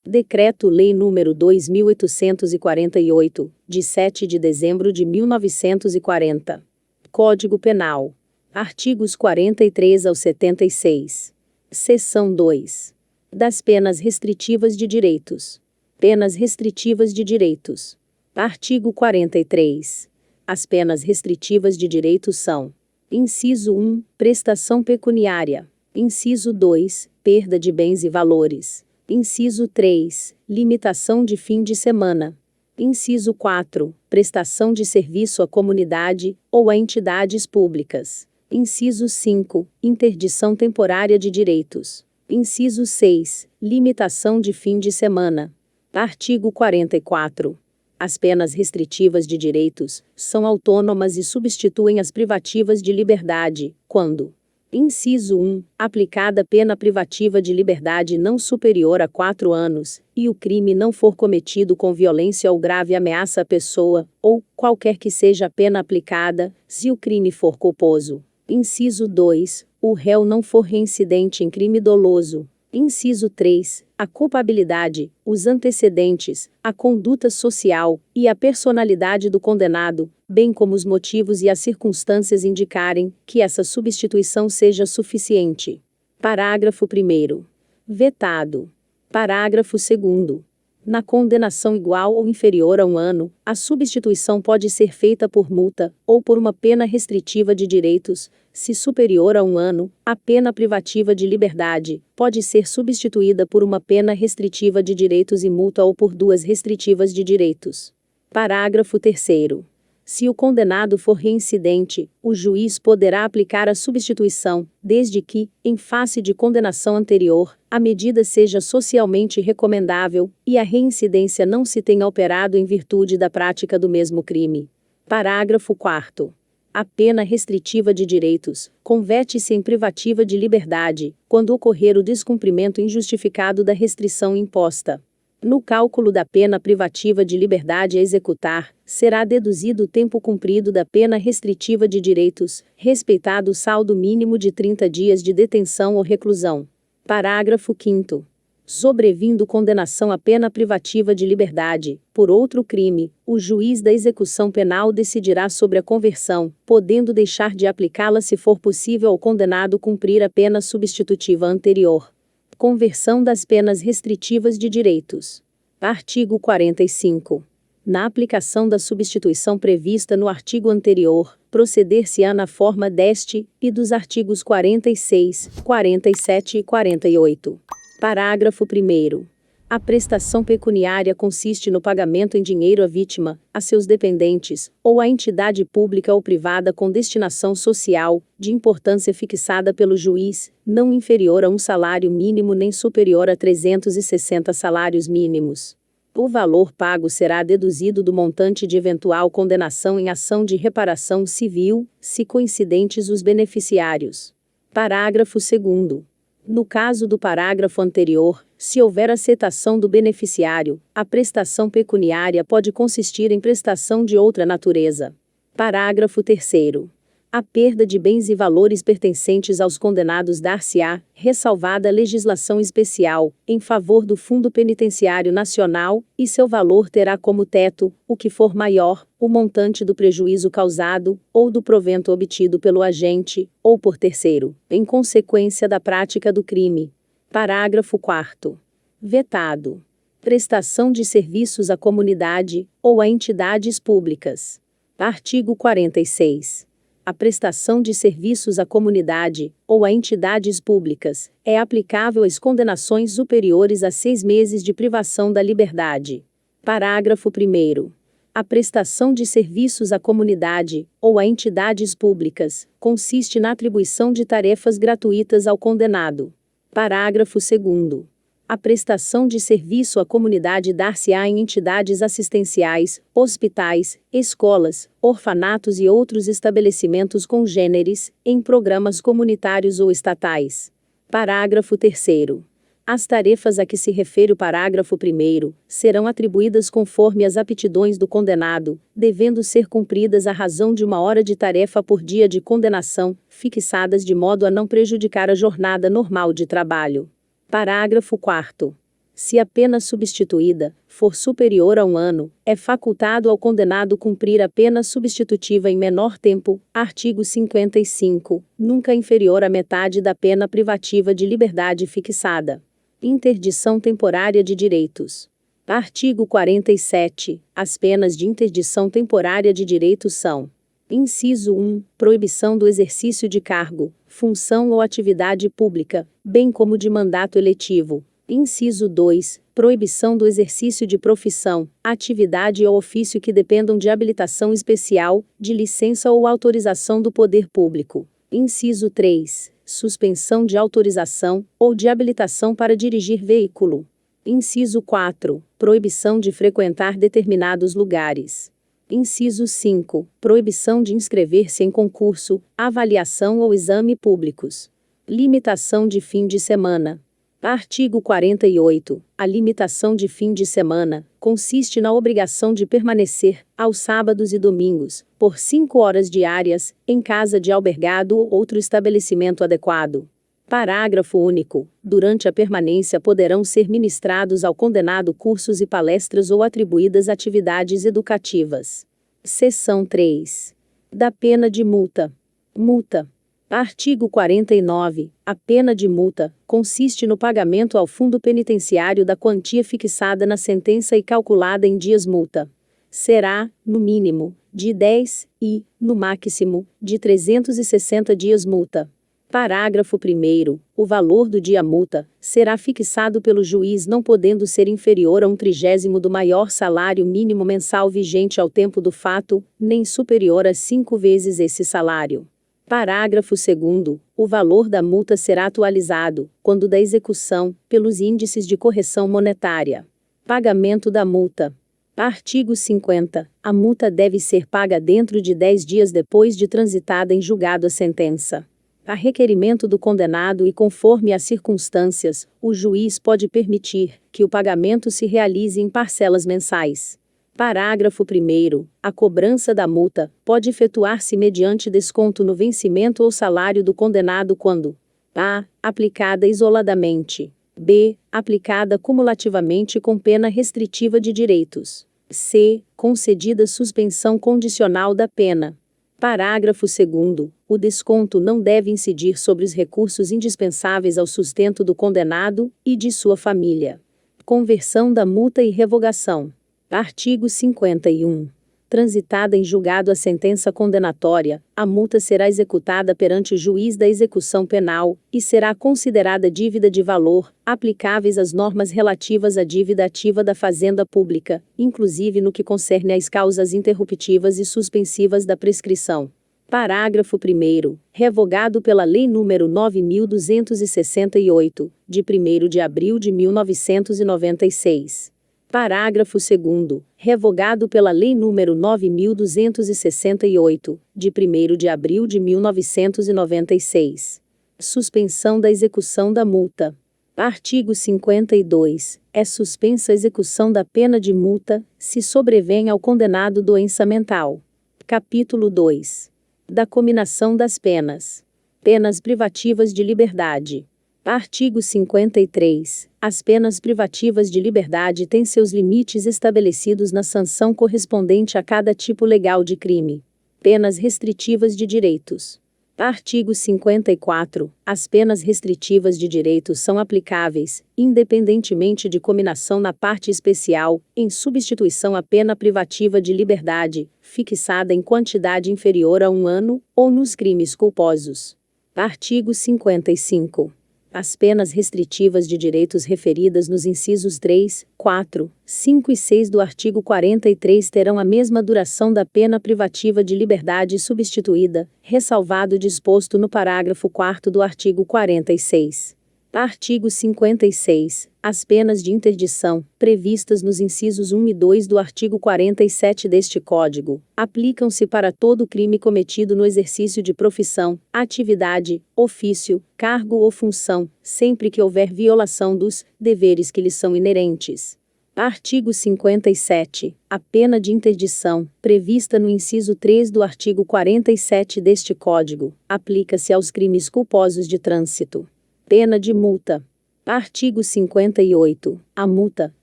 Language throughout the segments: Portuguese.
Decreto-Lei nº 2.848, de 7 de dezembro de 1940. Código Penal. Artigos 43 ao 76. Seção 2. Das penas restritivas de direitos. Penas restritivas de direitos. Artigo 43. As penas restritivas de direitos são: inciso 1, prestação pecuniária. Inciso 2, perda de bens e valores. Inciso 3, limitação de fim de semana. Inciso 4, prestação de serviço à comunidade ou a entidades públicas. Inciso 5, interdição temporária de direitos. Inciso 6, limitação de fim de semana. Artigo 44. As penas restritivas de direitos são autônomas e substituem as privativas de liberdade, quando: inciso 1, aplicada pena privativa de liberdade não superior a 4 anos, e o crime não for cometido com violência ou grave ameaça à pessoa, ou, qualquer que seja a pena aplicada, se o crime for culposo. Inciso 2, o réu não for reincidente em crime doloso. Inciso 3, a culpabilidade, os antecedentes, a conduta social e a personalidade do condenado, bem como os motivos e as circunstâncias indicarem que essa substituição seja suficiente. Parágrafo 1º. Vetado. Parágrafo 2º. Na condenação igual ou inferior a 1 ano, a substituição pode ser feita por multa, ou por uma pena restritiva de direitos. Se superior a 1 ano, a pena privativa de liberdade pode ser substituída por uma pena restritiva de direitos e multa ou por 2 restritivas de direitos. Parágrafo 3º. Se o condenado for reincidente, o juiz poderá aplicar a substituição, desde que, em face de condenação anterior, a medida seja socialmente recomendável e a reincidência não se tenha operado em virtude da prática do mesmo crime. Parágrafo 4º. A pena restritiva de direitos converte-se em privativa de liberdade, quando ocorrer o descumprimento injustificado da restrição imposta. No cálculo da pena privativa de liberdade a executar, será deduzido o tempo cumprido da pena restritiva de direitos, respeitado o saldo mínimo de 30 dias de detenção ou reclusão. Parágrafo 5º. Sobrevindo condenação à pena privativa de liberdade, por outro crime, o juiz da execução penal decidirá sobre a conversão, podendo deixar de aplicá-la se for possível ao condenado cumprir a pena substitutiva anterior. Conversão das penas restritivas de direitos. Artigo 45. Na aplicação da substituição prevista no artigo anterior, proceder-se-á na forma deste e dos artigos 46, 47 e 48. Parágrafo 1º. A prestação pecuniária consiste no pagamento em dinheiro à vítima, a seus dependentes, ou à entidade pública ou privada com destinação social, de importância fixada pelo juiz, não inferior a 1 salário mínimo nem superior a 360 salários mínimos. O valor pago será deduzido do montante de eventual condenação em ação de reparação civil, se coincidentes os beneficiários. Parágrafo 2º. No caso do parágrafo anterior, se houver aceitação do beneficiário, a prestação pecuniária pode consistir em prestação de outra natureza. Parágrafo 3º. A perda de bens e valores pertencentes aos condenados dar-se-á, ressalvada a legislação especial, em favor do Fundo Penitenciário Nacional, e seu valor terá como teto, o que for maior, o montante do prejuízo causado, ou do provento obtido pelo agente, ou por terceiro, em consequência da prática do crime. Parágrafo 4º. Vetado. Prestação de serviços à comunidade, ou a entidades públicas. Artigo 46. A prestação de serviços à comunidade, ou a entidades públicas, é aplicável às condenações superiores a 6 meses de privação da liberdade. Parágrafo 1º. A prestação de serviços à comunidade, ou a entidades públicas, consiste na atribuição de tarefas gratuitas ao condenado. Parágrafo 2º. A prestação de serviço à comunidade dar-se-á em entidades assistenciais, hospitais, escolas, orfanatos e outros estabelecimentos congêneres, em programas comunitários ou estatais. Parágrafo 3º. As tarefas a que se refere o parágrafo 1º serão atribuídas conforme as aptidões do condenado, devendo ser cumpridas à razão de 1 hora de tarefa por dia de condenação, fixadas de modo a não prejudicar a jornada normal de trabalho. Parágrafo 4º. Se a pena substituída for superior a 1 ano, é facultado ao condenado cumprir a pena substitutiva em menor tempo. Artigo 55. Nunca inferior à metade da pena privativa de liberdade fixada. Interdição temporária de direitos. Artigo 47. As penas de interdição temporária de direitos são: inciso 1. Proibição do exercício de cargo, função ou atividade pública, bem como de mandato eletivo. Inciso 2. Proibição do exercício de profissão, atividade ou ofício que dependam de habilitação especial, de licença ou autorização do poder público. Inciso 3. Suspensão de autorização ou de habilitação para dirigir veículo. Inciso 4. Proibição de frequentar determinados lugares. Inciso 5. Proibição de inscrever-se em concurso, avaliação ou exame públicos. Limitação de fim de semana. Artigo 48. A limitação de fim de semana consiste na obrigação de permanecer, aos sábados e domingos, por 5 horas diárias, em casa de albergado ou outro estabelecimento adequado. Parágrafo único. Durante a permanência poderão ser ministrados ao condenado cursos e palestras ou atribuídas atividades educativas. Seção 3. Da pena de multa. Multa. Artigo 49. A pena de multa consiste no pagamento ao fundo penitenciário da quantia fixada na sentença e calculada em dias multa. Será, no mínimo, de 10 e, no máximo, de 360 dias multa. Parágrafo 1º. O valor do dia multa será fixado pelo juiz não podendo ser inferior a 1/30 do maior salário mínimo mensal vigente ao tempo do fato, nem superior a 5 vezes esse salário. Parágrafo 2º. O valor da multa será atualizado, quando da execução, pelos índices de correção monetária. Pagamento da multa. Artigo 50. A multa deve ser paga dentro de 10 dias depois de transitada em julgado a sentença. A requerimento do condenado e conforme as circunstâncias, o juiz pode permitir que o pagamento se realize em parcelas mensais. Parágrafo 1º. A cobrança da multa pode efetuar-se mediante desconto no vencimento ou salário do condenado quando: a. aplicada isoladamente, b. aplicada cumulativamente com pena restritiva de direitos, c. concedida suspensão condicional da pena. Parágrafo 2º. O desconto não deve incidir sobre os recursos indispensáveis ao sustento do condenado e de sua família. Conversão da multa e revogação. Artigo 51. Transitada em julgado a sentença condenatória, a multa será executada perante o juiz da execução penal, e será considerada dívida de valor, aplicáveis as normas relativas à dívida ativa da Fazenda Pública, inclusive no que concerne às causas interruptivas e suspensivas da prescrição. Parágrafo 1º. Revogado pela Lei nº 9.268, de 1º de abril de 1996. Parágrafo 2º. Revogado pela Lei nº 9.268, de 1º de abril de 1996. Suspensão da execução da multa. Artigo 52. É suspensa a execução da pena de multa, se sobrevém ao condenado doença mental. Capítulo 2. Da cominação das penas. Penas privativas de liberdade. Artigo 53. As penas privativas de liberdade têm seus limites estabelecidos na sanção correspondente a cada tipo legal de crime. Penas restritivas de direitos. Artigo 54. As penas restritivas de direitos são aplicáveis, independentemente de cominação na parte especial, em substituição à pena privativa de liberdade, fixada em quantidade inferior a 1 ano, ou nos crimes culposos. Artigo 55. As penas restritivas de direitos referidas nos incisos 3, 4, 5 e 6 do artigo 43 terão a mesma duração da pena privativa de liberdade substituída, ressalvado o disposto no parágrafo 4º do artigo 46. Artigo 56. As penas de interdição, previstas nos incisos 1 e 2 do artigo 47 deste Código, aplicam-se para todo crime cometido no exercício de profissão, atividade, ofício, cargo ou função, sempre que houver violação dos deveres que lhes são inerentes. Artigo 57. A pena de interdição, prevista no inciso 3 do artigo 47 deste Código, aplica-se aos crimes culposos de trânsito. Pena de multa. Artigo 58. A multa,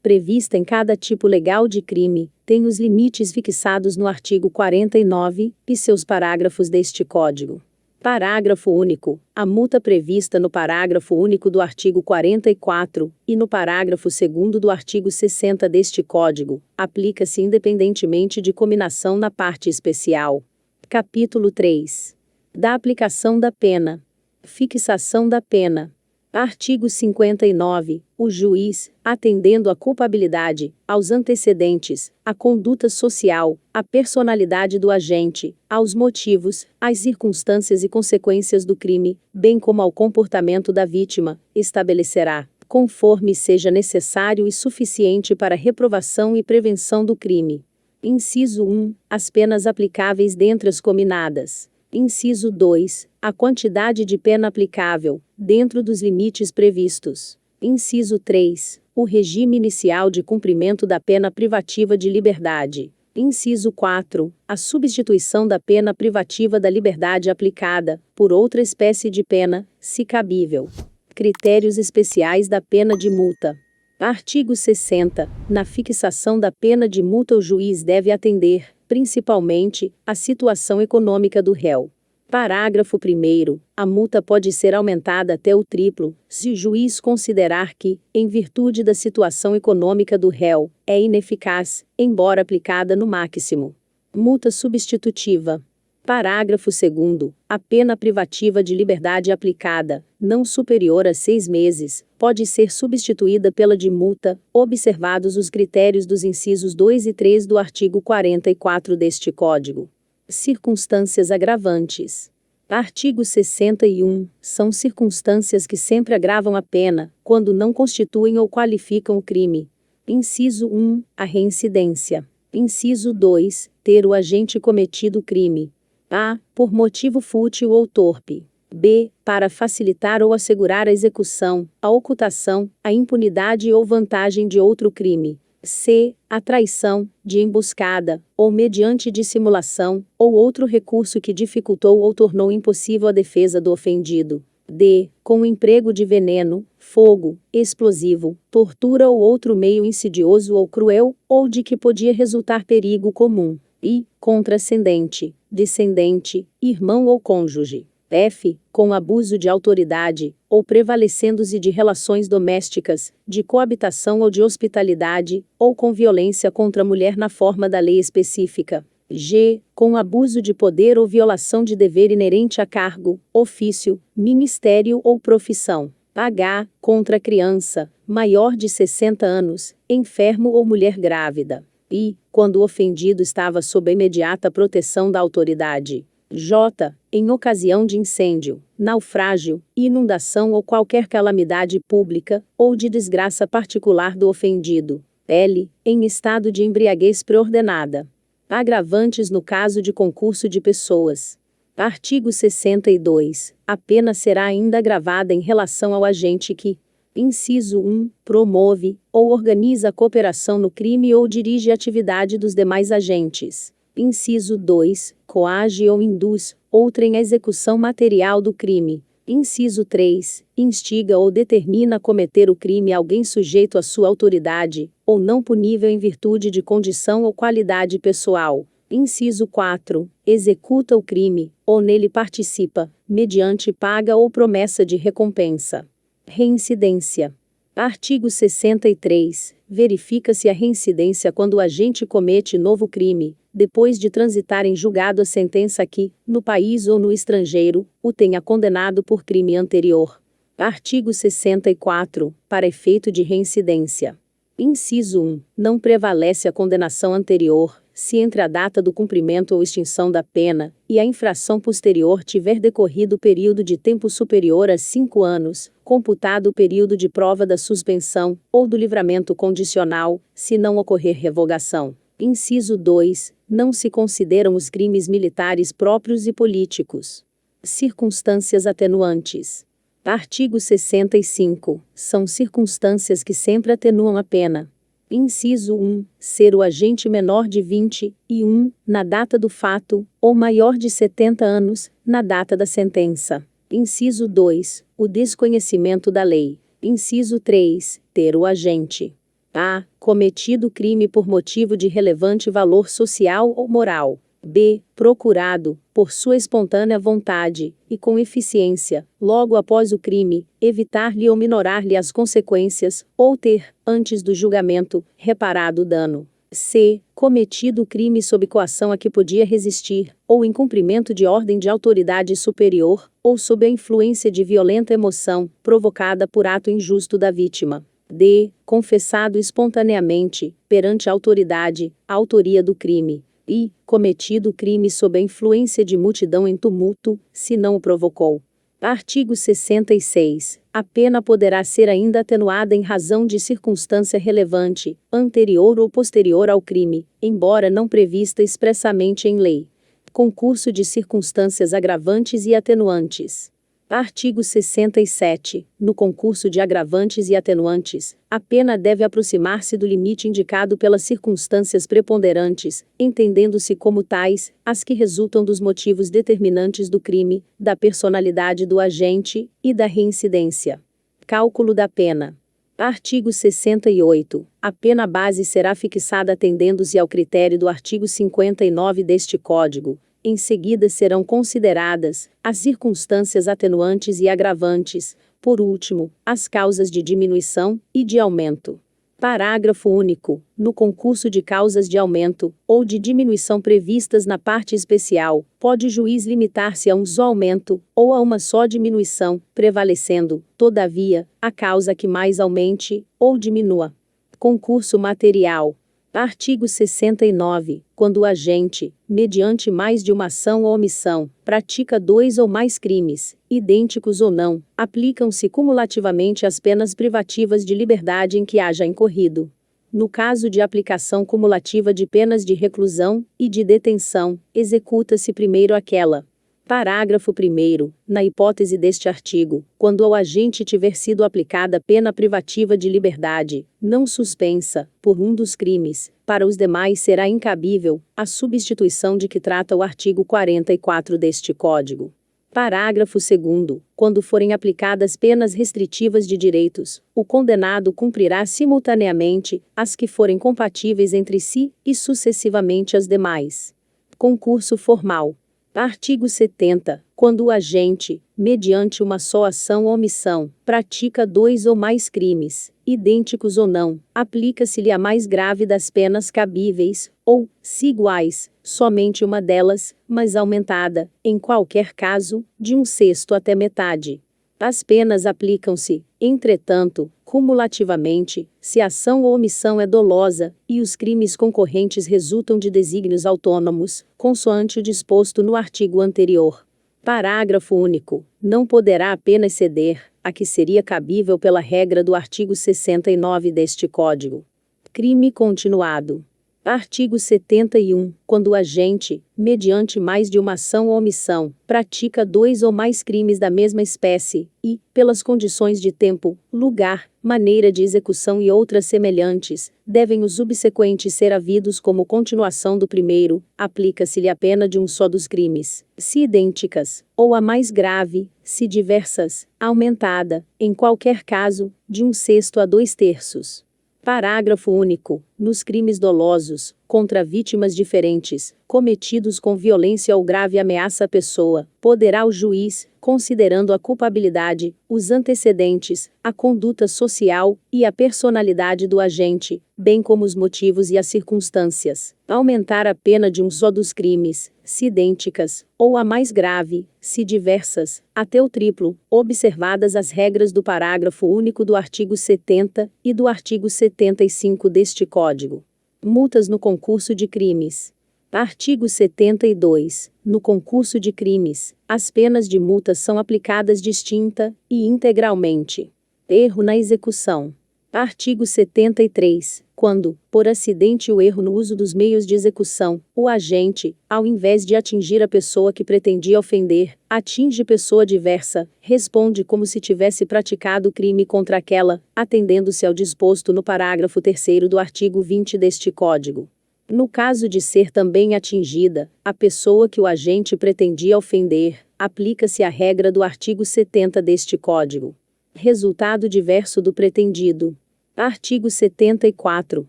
prevista em cada tipo legal de crime, tem os limites fixados no artigo 49 e seus parágrafos deste Código. Parágrafo único. A multa prevista no parágrafo único do artigo 44 e no parágrafo 2º do artigo 60 deste Código aplica-se independentemente de cominação na parte especial. Capítulo 3. Da aplicação da pena. Fixação da pena. Artigo 59. O juiz, atendendo à culpabilidade, aos antecedentes, à conduta social, à personalidade do agente, aos motivos, às circunstâncias e consequências do crime, bem como ao comportamento da vítima, estabelecerá, conforme seja necessário e suficiente para reprovação e prevenção do crime. Inciso 1. As penas aplicáveis dentre as cominadas. Inciso 2. A quantidade de pena aplicável, dentro dos limites previstos. Inciso 3. O regime inicial de cumprimento da pena privativa de liberdade. Inciso 4. A substituição da pena privativa da liberdade aplicada, por outra espécie de pena, se cabível. Critérios especiais da pena de multa. Artigo 60. Na fixação da pena de multa o juiz deve atender, principalmente, à situação econômica do réu. Parágrafo 1º. A multa pode ser aumentada até o triplo, se o juiz considerar que, em virtude da situação econômica do réu, é ineficaz, embora aplicada no máximo. Multa substitutiva. Parágrafo 2º. A pena privativa de liberdade aplicada, não superior a 6 meses, pode ser substituída pela de multa, observados os critérios dos incisos 2 e 3 do artigo 44 deste Código. Circunstâncias agravantes. Artigo 61. São circunstâncias que sempre agravam a pena, quando não constituem ou qualificam o crime. Inciso 1. A reincidência. Inciso 2. Ter o agente cometido o crime. A. Por motivo fútil ou torpe. B. Para facilitar ou assegurar a execução, a ocultação, a impunidade ou vantagem de outro crime. C. A traição, de emboscada, ou mediante dissimulação, ou outro recurso que dificultou ou tornou impossível a defesa do ofendido. D. Com o emprego de veneno, fogo, explosivo, tortura ou outro meio insidioso ou cruel, ou de que podia resultar perigo comum. I. Contra ascendente, descendente, irmão ou cônjuge. F. Com abuso de autoridade, ou prevalecendo-se de relações domésticas, de coabitação ou de hospitalidade, ou com violência contra a mulher na forma da lei específica. G. Com abuso de poder ou violação de dever inerente a cargo, ofício, ministério ou profissão. H. Contra a criança, maior de 60 anos, enfermo ou mulher grávida. I. Quando o ofendido estava sob a imediata proteção da autoridade. J. Em ocasião de incêndio, naufrágio, inundação ou qualquer calamidade pública, ou de desgraça particular do ofendido. L. Em estado de embriaguez preordenada. Agravantes no caso de concurso de pessoas. Artigo 62. A pena será ainda agravada em relação ao agente que: Inciso 1. Promove, ou organiza a cooperação no crime ou dirige a atividade dos demais agentes. Inciso 2. Coage ou induz, outrem à execução material do crime. Inciso 3. Instiga ou determina a cometer o crime alguém sujeito à sua autoridade, ou não punível em virtude de condição ou qualidade pessoal. Inciso 4. Executa o crime, ou nele participa, mediante paga ou promessa de recompensa. Reincidência. Artigo 63. Verifica-se a reincidência quando o agente comete novo crime, depois de transitar em julgado a sentença que, no país ou no estrangeiro, o tenha condenado por crime anterior. Artigo 64. Para efeito de reincidência. Inciso 1. Não prevalece a condenação anterior, se entre a data do cumprimento ou extinção da pena, e a infração posterior tiver decorrido período de tempo superior a 5 anos, computado o período de prova da suspensão, ou do livramento condicional, se não ocorrer revogação. Inciso 2. Não se consideram os crimes militares próprios e políticos. Circunstâncias atenuantes. Artigo 65. São circunstâncias que sempre atenuam a pena. Inciso 1. Ser o agente menor de 21, na data do fato, ou maior de 70 anos, na data da sentença. Inciso 2. O desconhecimento da lei. Inciso 3. Ter o agente a. Cometido crime por motivo de relevante valor social ou moral. B. Procurado, por sua espontânea vontade, e com eficiência, logo após o crime, evitar-lhe ou minorar-lhe as consequências, ou ter, antes do julgamento, reparado o dano. C. Cometido crime sob coação a que podia resistir, ou em cumprimento de ordem de autoridade superior, ou sob a influência de violenta emoção, provocada por ato injusto da vítima. D. Confessado espontaneamente, perante a autoridade, a autoria do crime. E, cometido crime sob a influência de multidão em tumulto, se não o provocou. Artigo 66. A pena poderá ser ainda atenuada em razão de circunstância relevante, anterior ou posterior ao crime, embora não prevista expressamente em lei. Concurso de circunstâncias agravantes e atenuantes. Artigo 67. No concurso de agravantes e atenuantes, a pena deve aproximar-se do limite indicado pelas circunstâncias preponderantes, entendendo-se como tais as que resultam dos motivos determinantes do crime, da personalidade do agente e da reincidência. Cálculo da pena. Artigo 68. A pena base será fixada atendendo-se ao critério do artigo 59 deste Código. Em seguida serão consideradas as circunstâncias atenuantes e agravantes, por último, as causas de diminuição e de aumento. Parágrafo único. No concurso de causas de aumento ou de diminuição previstas na parte especial, pode o juiz limitar-se a um só aumento ou a uma só diminuição, prevalecendo, todavia, a causa que mais aumente ou diminua. Concurso material. Artigo 69. Quando o agente, mediante mais de uma ação ou omissão, pratica 2 ou mais crimes, idênticos ou não, aplicam-se cumulativamente as penas privativas de liberdade em que haja incorrido. No caso de aplicação cumulativa de penas de reclusão e de detenção, executa-se primeiro aquela. Parágrafo 1º. Na hipótese deste artigo, quando ao agente tiver sido aplicada pena privativa de liberdade, não suspensa, por um dos crimes, para os demais será incabível a substituição de que trata o artigo 44 deste Código. Parágrafo 2º. Quando forem aplicadas penas restritivas de direitos, o condenado cumprirá simultaneamente as que forem compatíveis entre si e sucessivamente as demais. Concurso formal. Artigo 70. Quando o agente, mediante uma só ação ou omissão, pratica 2 ou mais crimes, idênticos ou não, aplica-se-lhe a mais grave das penas cabíveis, ou, se iguais, somente uma delas, mas aumentada, em qualquer caso, de 1/6 até metade. As penas aplicam-se, entretanto, cumulativamente, se a ação ou omissão é dolosa, e os crimes concorrentes resultam de desígnios autônomos, consoante o disposto no artigo anterior. Parágrafo único. Não poderá a pena exceder a que seria cabível pela regra do artigo 69 deste Código. Crime continuado. Artigo 71. Quando o agente, mediante mais de uma ação ou omissão, pratica 2 ou mais crimes da mesma espécie, e, pelas condições de tempo, lugar, maneira de execução e outras semelhantes, devem os subsequentes ser havidos como continuação do primeiro, aplica-se-lhe a pena de um só dos crimes, se idênticas, ou a mais grave, se diversas, aumentada, em qualquer caso, de 1/6 a 2/3. Parágrafo único. Nos crimes dolosos, contra vítimas diferentes, cometidos com violência ou grave ameaça à pessoa, poderá o juiz, considerando a culpabilidade, os antecedentes, a conduta social e a personalidade do agente, bem como os motivos e as circunstâncias, aumentar a pena de um só dos crimes, se idênticas, ou a mais grave, se diversas, até o triplo, observadas as regras do parágrafo único do artigo 70 e do artigo 75 deste Código. Multas no concurso de crimes. Artigo 72. No concurso de crimes, as penas de multa são aplicadas distinta e integralmente. Erro na execução. Artigo 73. Quando, por acidente ou erro no uso dos meios de execução, o agente, ao invés de atingir a pessoa que pretendia ofender, atinge pessoa diversa, responde como se tivesse praticado crime contra aquela, atendendo-se ao disposto no parágrafo 3º do artigo 20 deste Código. No caso de ser também atingida a pessoa que o agente pretendia ofender, aplica-se a regra do artigo 70 deste Código. Resultado diverso do pretendido. Artigo 74.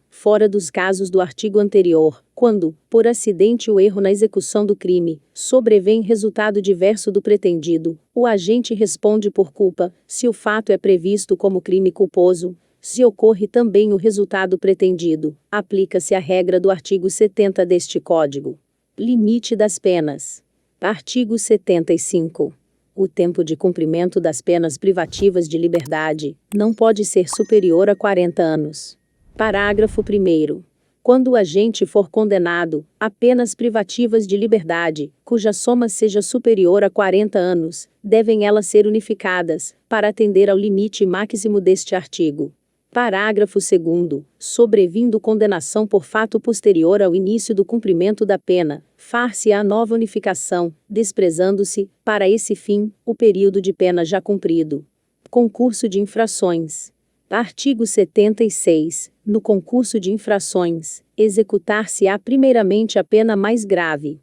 Fora dos casos do artigo anterior, quando, por acidente ou erro na execução do crime, sobrevém resultado diverso do pretendido, o agente responde por culpa, se o fato é previsto como crime culposo. Se ocorre também o resultado pretendido, aplica-se a regra do artigo 70 deste Código. Limite das penas. Artigo 75. O tempo de cumprimento das penas privativas de liberdade não pode ser superior a 40 anos. Parágrafo 1º. Quando o agente for condenado a penas privativas de liberdade, cuja soma seja superior a 40 anos, devem elas ser unificadas, para atender ao limite máximo deste artigo. Parágrafo 2º. Sobrevindo condenação por fato posterior ao início do cumprimento da pena, far-se-á nova unificação, desprezando-se, para esse fim, o período de pena já cumprido. Concurso de infrações. Artigo 76. No concurso de infrações, executar-se-á primeiramente a pena mais grave.